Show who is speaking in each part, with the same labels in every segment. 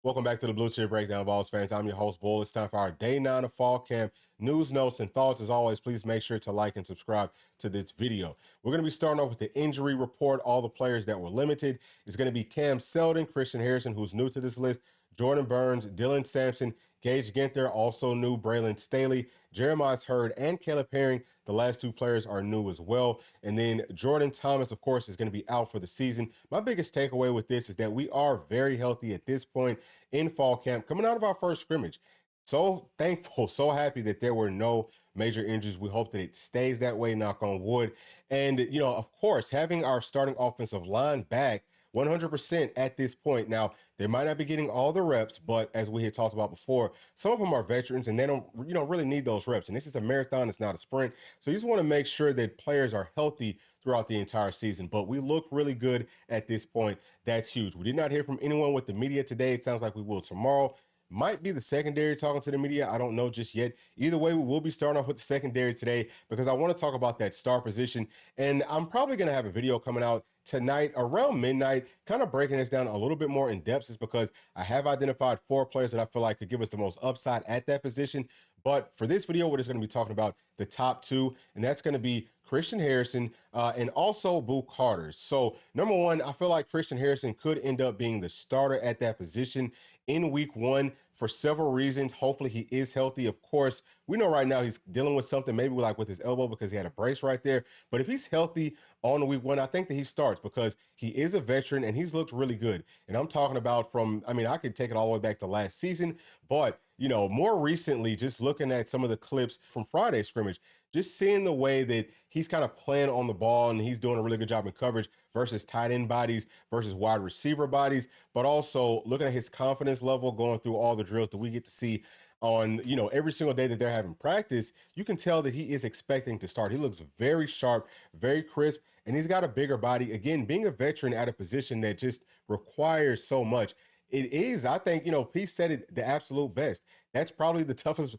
Speaker 1: Welcome back to the Bluechip Breakdown, Vols fans. I'm your host, Bull. It's time for our day 9 of fall camp news, notes, and thoughts. As always, please make sure to like and subscribe to this video. We're going to be starting off with the injury report, all the players that were limited. It's going to be Cam Seldon, Christian Harrison, who's new to this list, Jordan Burns, Dylan Sampson, Gage Ginther, also new, Braylon Staley, Jeremiah Hurd, and Caleb Herring. The last two players are new as well. And then Jordan Thomas, of course, is going to be out for the season. My biggest takeaway with this is that we are very healthy at this point in fall camp, coming out of our first scrimmage. So thankful, so happy that there were no major injuries. We hope that it stays that way, knock on wood. And, of course, having our starting offensive line back 100% at this point. Now, they might not be getting all the reps, but as we had talked about before, some of them are veterans and they don't, really need those reps. And this is a marathon, it's not a sprint. So you just want to make sure that players are healthy throughout the entire season. But we look really good at this point. That's huge. We did not hear from anyone with the media today. It sounds like we will tomorrow. Might be the secondary talking to the media. I don't know just yet. Either way, we will be starting off with the secondary today because I want to talk about that star position. And I'm probably going to have a video coming out tonight around midnight, kind of breaking this down a little bit more in depth, is because I have identified 4 players that I feel like could give us the most upside at that position. But for this video, we're just going to be talking about the top 2, and that's going to be Christian Harrison and also Boo Carter. So number 1, I feel like Christian Harrison could end up being the starter at that position in week 1 for several reasons. Hopefully he is healthy. Of course, we know right now he's dealing with something, maybe like with his elbow because he had a brace right there. But if he's healthy on week 1, I think that he starts because he is a veteran and he's looked really good. And I'm talking about I could take it all the way back to last season, but more recently, just looking at some of the clips from Friday's scrimmage, just seeing the way that he's kind of playing on the ball and he's doing a really good job in coverage versus tight end bodies versus wide receiver bodies, but also looking at his confidence level going through all the drills that we get to see on, every single day that they're having practice, you can tell that he is expecting to start. He looks very sharp, very crisp, and he's got a bigger body. Again, being a veteran at a position that just requires so much. It is, I think, Pete said it the absolute best. That's probably the toughest,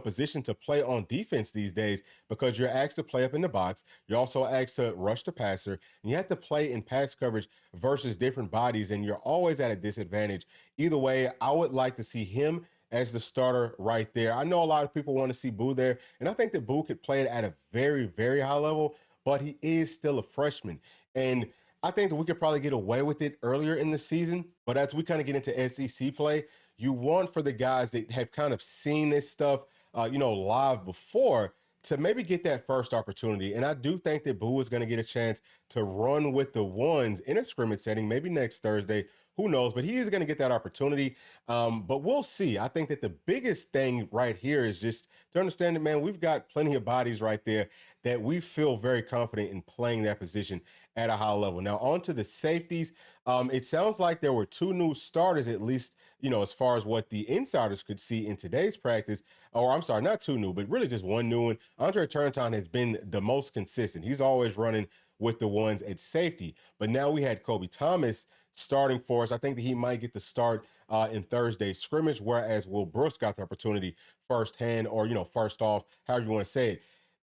Speaker 1: position to play on defense these days because you're asked to play up in the box. You're also asked to rush the passer, and you have to play in pass coverage versus different bodies, and you're always at a disadvantage. Either way, I would like to see him as the starter right there. I know a lot of people want to see Boo there, and I think that Boo could play it at a very, very high level, but he is still a freshman. And I think that we could probably get away with it earlier in the season, but as we kind of get into SEC play, you want for the guys that have kind of seen this stuff, live before to maybe get that first opportunity. And I do think that Boo is going to get a chance to run with the ones in a scrimmage setting, maybe next Thursday. Who knows? But he is going to get that opportunity. But we'll see. I think that the biggest thing right here is just to understand that, man, we've got plenty of bodies right there that we feel very confident in playing that position at a high level. Now, on to the safeties. It sounds like there were 2 new starters, at least, as far as what the insiders could see in today's practice. Or I'm sorry, not 2 new, but really just 1 new one. Andre Turntine has been the most consistent. He's always running with the ones at safety. But now we had Kobe Thomas starting for us. I think that he might get the start in Thursday's scrimmage, whereas Will Brooks got the opportunity firsthand or, first off, however you want to say it.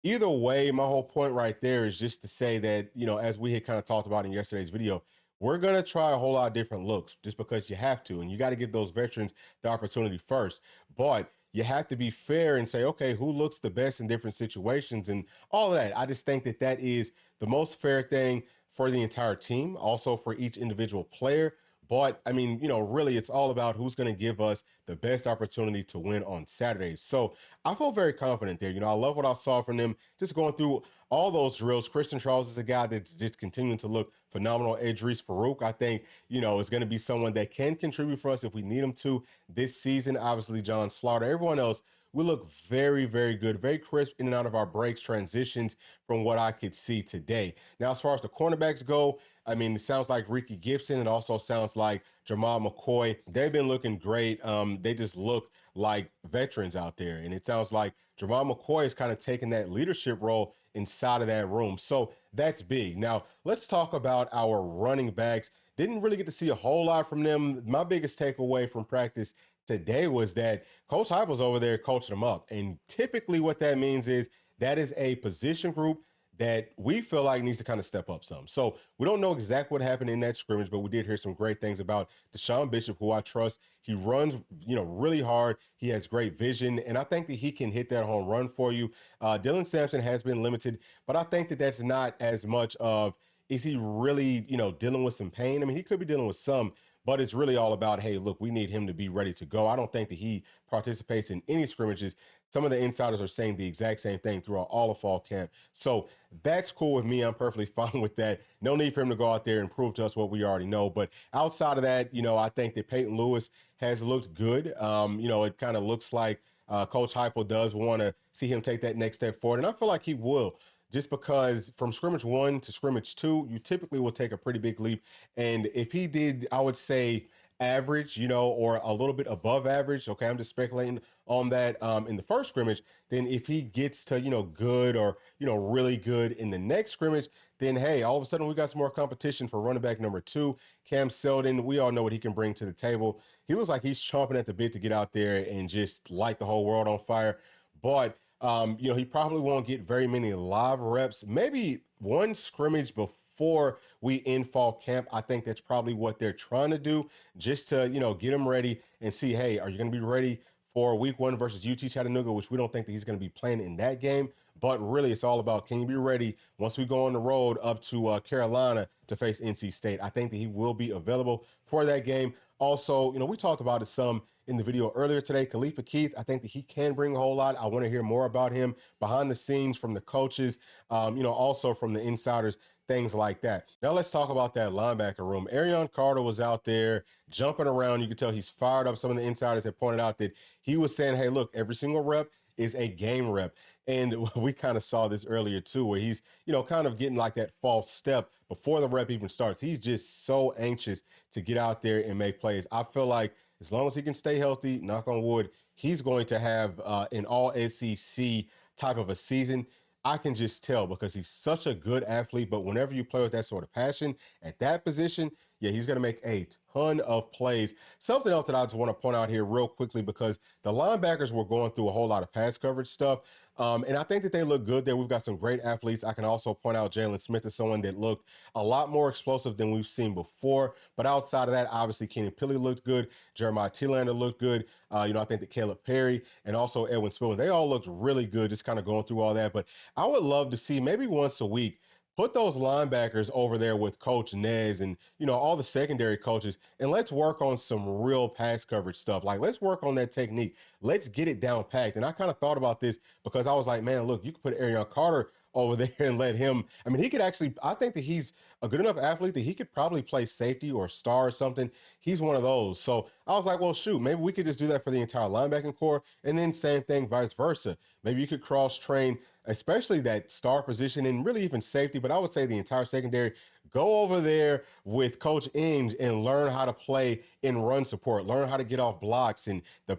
Speaker 1: Either way, my whole point right there is just to say that, as we had kind of talked about in yesterday's video, we're going to try a whole lot of different looks just because you have to. And you got to give those veterans the opportunity first. But you have to be fair and say, okay, who looks the best in different situations and all of that. I just think that that is the most fair thing for the entire team, also for each individual player. But I mean, really it's all about who's going to give us the best opportunity to win on Saturdays. So I feel very confident there. I love what I saw from them just going through all those drills. Kristen Charles is a guy that's just continuing to look phenomenal. Idris Farouk, I think, is going to be someone that can contribute for us if we need him to this season. Obviously, John Slaughter, everyone else. We look very, very good, very crisp in and out of our breaks, transitions from what I could see today. Now, as far as the cornerbacks go, I mean, it sounds like Ricky Gibson. It also sounds like Jamal McCoy. They've been looking great. They just look like veterans out there. And it sounds like Jamal McCoy is kind of taking that leadership role inside of that room. So that's big. Now, let's talk about our running backs. Didn't really get to see a whole lot from them. My biggest takeaway from practice today was that Coach Heupel's over there coaching them up. And typically what that means is that is a position group that we feel like needs to kind of step up some. So we don't know exactly what happened in that scrimmage, but we did hear some great things about Deshaun Bishop, who I trust. He runs, really hard. He has great vision, and I think that he can hit that home run for you. Dylan Sampson has been limited, but I think that that's not as much of, is he really, dealing with some pain? I mean, he could be dealing with some, but it's really all about, hey, look, we need him to be ready to go. I don't think that he participates in any scrimmages. Some of the insiders are saying the exact same thing throughout all of fall camp. So that's cool with me. I'm perfectly fine with that. No need for him to go out there and prove to us what we already know. But outside of that, I think that Peyton Lewis has looked good. It kind of looks like Coach Heupel does want to see him take that next step forward. And I feel like he will, just because from scrimmage 1 to scrimmage 2, you typically will take a pretty big leap. And if he did, I would say average, or a little bit above average. Okay, I'm just speculating on that in the first scrimmage. Then if he gets to, good or, really good in the next scrimmage, then hey, all of a sudden we got some more competition for running back number 2, Cam Seldon. We all know what he can bring to the table. He looks like he's chomping at the bit to get out there and just light the whole world on fire. But he probably won't get very many live reps, maybe one scrimmage before we end fall camp. I think that's probably what they're trying to do, just to, get him ready and see, hey, are you going to be ready for week 1 versus UT Chattanooga, which we don't think that he's going to be playing in that game. But really, it's all about, can you be ready once we go on the road up to Carolina to face NC State? I think that he will be available for that game. Also, we talked about it some in the video earlier today. Khalifa Keith, I think that he can bring a whole lot. I want to hear more about him behind the scenes from the coaches, also from the insiders, things like that. Now let's talk about that linebacker room. Arion Carter was out there jumping around. You could tell he's fired up. Some of the insiders have pointed out that he was saying, hey, look, every single rep is a game rep. And we kind of saw this earlier too, where he's, kind of getting like that false step before the rep even starts. He's just so anxious to get out there and make plays. I feel like as long as he can stay healthy, knock on wood, he's going to have an all SEC type of a season. I can just tell because he's such a good athlete. But whenever you play with that sort of passion at that position, yeah, he's going to make a ton of plays. Something else that I just want to point out here real quickly, because the linebackers were going through a whole lot of pass coverage stuff. And I think that they look good there. We've got some great athletes. I can also point out Jalen Smith is someone that looked a lot more explosive than we've seen before. But outside of that, obviously, Kenny Pilley looked good. Jeremiah Tielander looked good. I think that Caleb Perry and also Edwin Spillman, they all looked really good, just kind of going through all that. But I would love to see maybe once a week, put those linebackers over there with Coach Nez and, all the secondary coaches, and let's work on some real pass coverage stuff. Like, let's work on that technique. Let's get it down packed. And I kind of thought about this because I was like, man, look, you could put Arion Carter over there and let him. I mean, he could actually, I think that he's a good enough athlete that he could probably play safety or star or something. He's one of those. So I was like, well, shoot, maybe we could just do that for the entire linebacking core. And then same thing, vice versa. Maybe you could cross train, especially that star position and really even safety. But I would say the entire secondary, go over there with Coach Ings and learn how to play in run support, learn how to get off blocks and the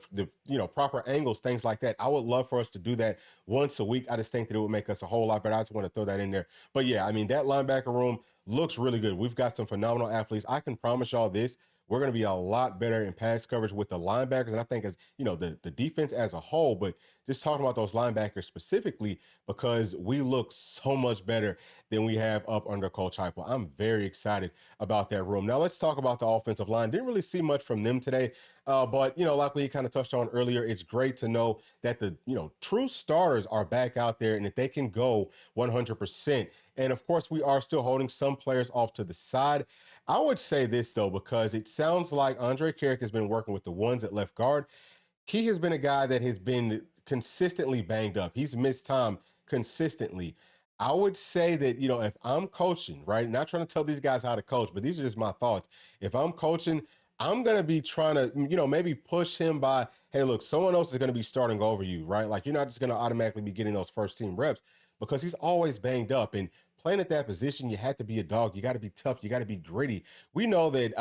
Speaker 1: proper angles, things like that. I would love for us to do that once a week. I just think that it would make us a whole lot better. I just want to throw that in there. But yeah, I mean, that linebacker room looks really good. We've got some phenomenal athletes. I can promise y'all this. We're going to be a lot better in pass coverage with the linebackers. And I think as, the defense as a whole, but just talking about those linebackers specifically, because we look so much better than we have up under Coach Heupel. I'm very excited about that room. Now let's talk about the offensive line. Didn't really see much from them today. But, like we kind of touched on earlier, it's great to know that the, true starters are back out there and that they can go 100%. And of course, we are still holding some players off to the side. I would say this, though, because it sounds like Andre Carrick has been working with the ones at left guard. He has been a guy that has been consistently banged up. He's missed time consistently. I would say that, if I'm coaching, right, not trying to tell these guys how to coach, but these are just my thoughts. If I'm coaching, I'm going to be trying to, maybe push him by, hey, look, someone else is going to be starting over you, right? Like, you're not just going to automatically be getting those first team reps because he's always banged up. And playing at that position, you have to be a dog. You got to be tough. You got to be gritty. We know that,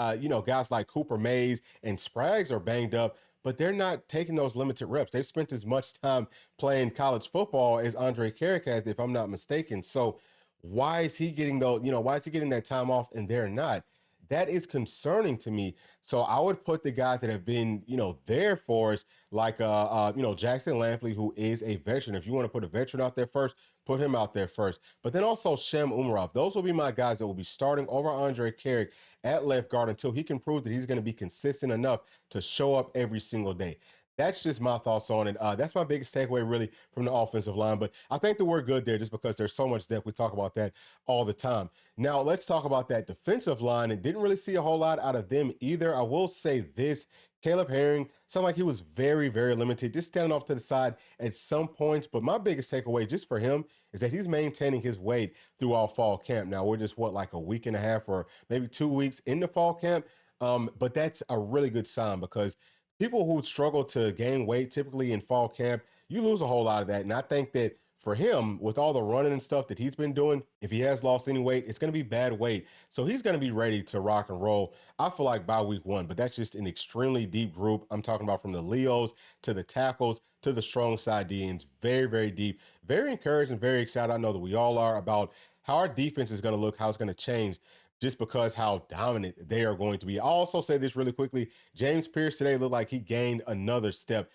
Speaker 1: guys like Cooper Mays and Spraggs are banged up, but they're not taking those limited reps. They've spent as much time playing college football as Andre Carrick has, if I'm not mistaken. So why is he getting why is he getting that time off and they're not? that is concerning to me. So I would put the guys that have been, there for us, like Jackson Lampley, who is a veteran. If you want to put a veteran out there first, put him out there first. But then also Shem Umarov. Those will be my guys that will be starting over Andre Carrick at left guard until he can prove that he's going to be consistent enough to show up every single day. That's just my thoughts on it. That's my biggest takeaway, really, from the offensive line. But I think that we're good there just because there's so much depth. We talk about that all the time. Now, let's talk about that defensive line. And didn't really see a whole lot out of them either. I will say this. Caleb Herring sounded like he was very, very limited, just standing off to the side at some points. But my biggest takeaway just for him is that he's maintaining his weight throughout fall camp. Now, we're just, like a week and a half or maybe 2 weeks into fall camp. But that's a really good sign because people who struggle to gain weight typically in fall camp, you lose a whole lot of that. And I think that for him, with all the running and stuff that he's been doing, if he has lost any weight, it's going to be bad weight. So he's going to be ready to rock and roll, I feel like, by week 1. But that's just an extremely deep group. I'm talking about from the Leos to the tackles to the strong side DNs. Very, very deep. Very encouraged and very excited. I know that we all are about how our defense is going to look, how it's going to change, just because how dominant they are going to be. I'll also say this really quickly. James Pierce today looked like he gained another step.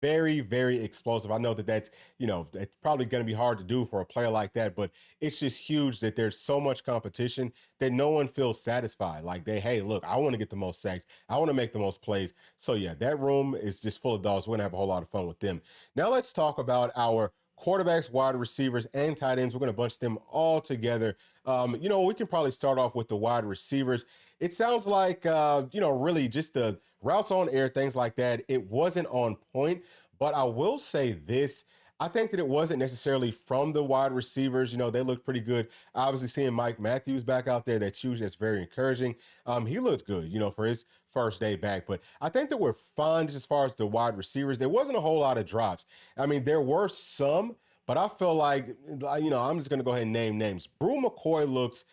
Speaker 1: Very, very explosive. I know that that's probably going to be hard to do for a player like that, but it's just huge that there's so much competition that no one feels satisfied. Like hey, look, I want to get the most sacks. I want to make the most plays. So yeah, that room is just full of dogs. We're going to have a whole lot of fun with them. Now let's talk about our quarterbacks, wide receivers, and tight ends. We're going to bunch them all together. We can probably start off with the wide receivers. It sounds like, really just the routes on air, things like that. It wasn't on point, but I will say this. I think that it wasn't necessarily from the wide receivers. They looked pretty good. Obviously, seeing Mike Matthews back out there, that's huge. That's very encouraging. He looked good, for his first day back. But I think that we're fine just as far as the wide receivers. There wasn't a whole lot of drops. I mean, there were some, but I feel like, I'm just going to go ahead and name names. Brew McCoy looks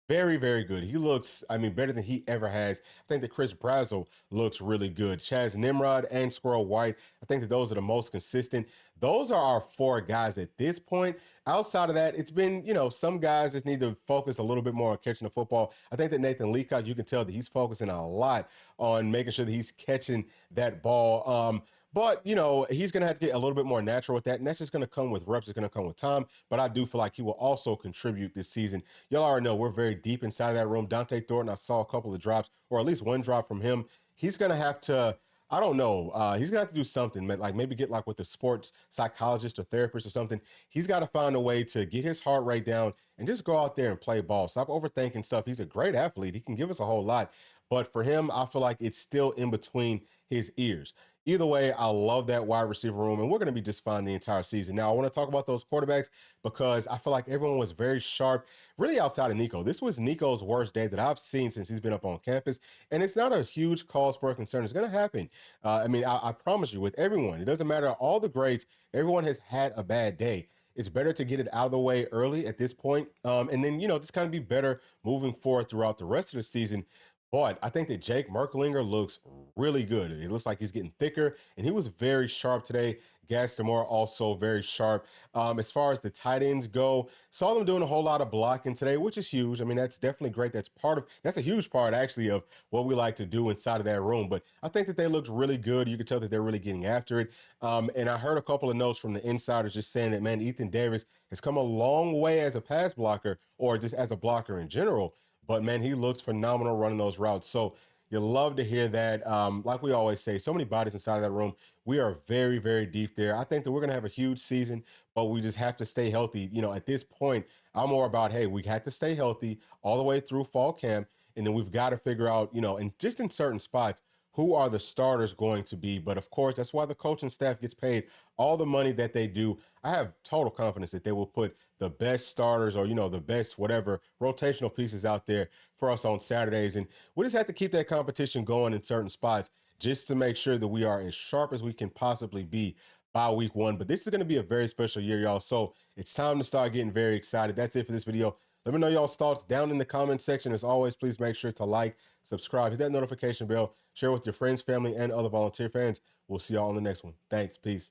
Speaker 1: very, very good. He looks, better than he ever has. I think that Chris Brazzell looks really good. Chaz Nimrod and Squirrel White, I think that those are the most consistent. Those are our 4 guys at this point. Outside of that, it's been, some guys just need to focus a little bit more on catching the football. I think that Nathan Leacock, you can tell that he's focusing a lot on making sure that he's catching that ball. But, he's going to have to get a little bit more natural with that, and that's just going to come with reps. It's going to come with time, but I do feel like he will also contribute this season. Y'all already know we're very deep inside of that room. Dante Thornton, I saw a couple of drops, or at least one drop from him. He's going to have to, I don't know, he's going to have to do something, like maybe get with a sports psychologist or therapist or something. He's got to find a way to get his heart rate down and just go out there and play ball. Stop overthinking stuff. He's a great athlete. He can give us a whole lot. But for him, I feel like it's still in between his ears. Either way, I love that wide receiver room, and we're going to be just fine the entire season. Now, I want to talk about those quarterbacks because I feel like everyone was very sharp, really outside of Nico. This was Nico's worst day that I've seen since he's been up on campus, and it's not a huge cause for concern. It's going to happen. I promise you, with everyone, it doesn't matter all the grades, everyone has had a bad day. It's better to get it out of the way early at this point, and then, just kind of be better moving forward throughout the rest of the season. But I think that Jake Merklinger looks really good. It looks like he's getting thicker, and he was very sharp today. Gaston Moore also very sharp. As far as the tight ends go, saw them doing a whole lot of blocking today, which is huge. That's definitely great. That's a huge part, actually, of what we like to do inside of that room. But I think that they looked really good. You could tell that they're really getting after it. And I heard a couple of notes from the insiders just saying that, man, Ethan Davis has come a long way as a pass blocker or just as a blocker in general. But, man, he looks phenomenal running those routes. So you love to hear that. Like we always say, so many bodies inside of that room. We are very, very deep there. I think that we're going to have a huge season, but we just have to stay healthy. At this point, I'm more about, hey, we have to stay healthy all the way through fall camp, and then we've got to figure out, and just in certain spots, who are the starters going to be. But, of course, that's why the coaching staff gets paid all the money that they do. I have total confidence that they will put the best starters or, the best whatever rotational pieces out there for us on Saturdays. And we just have to keep that competition going in certain spots just to make sure that we are as sharp as we can possibly be by week 1. But this is going to be a very special year, y'all. So it's time to start getting very excited. That's it for this video. Let me know y'all's thoughts down in the comment section. As always, please make sure to like, subscribe, hit that notification bell, share with your friends, family, and other volunteer fans. We'll see y'all on the next one. Thanks. Peace.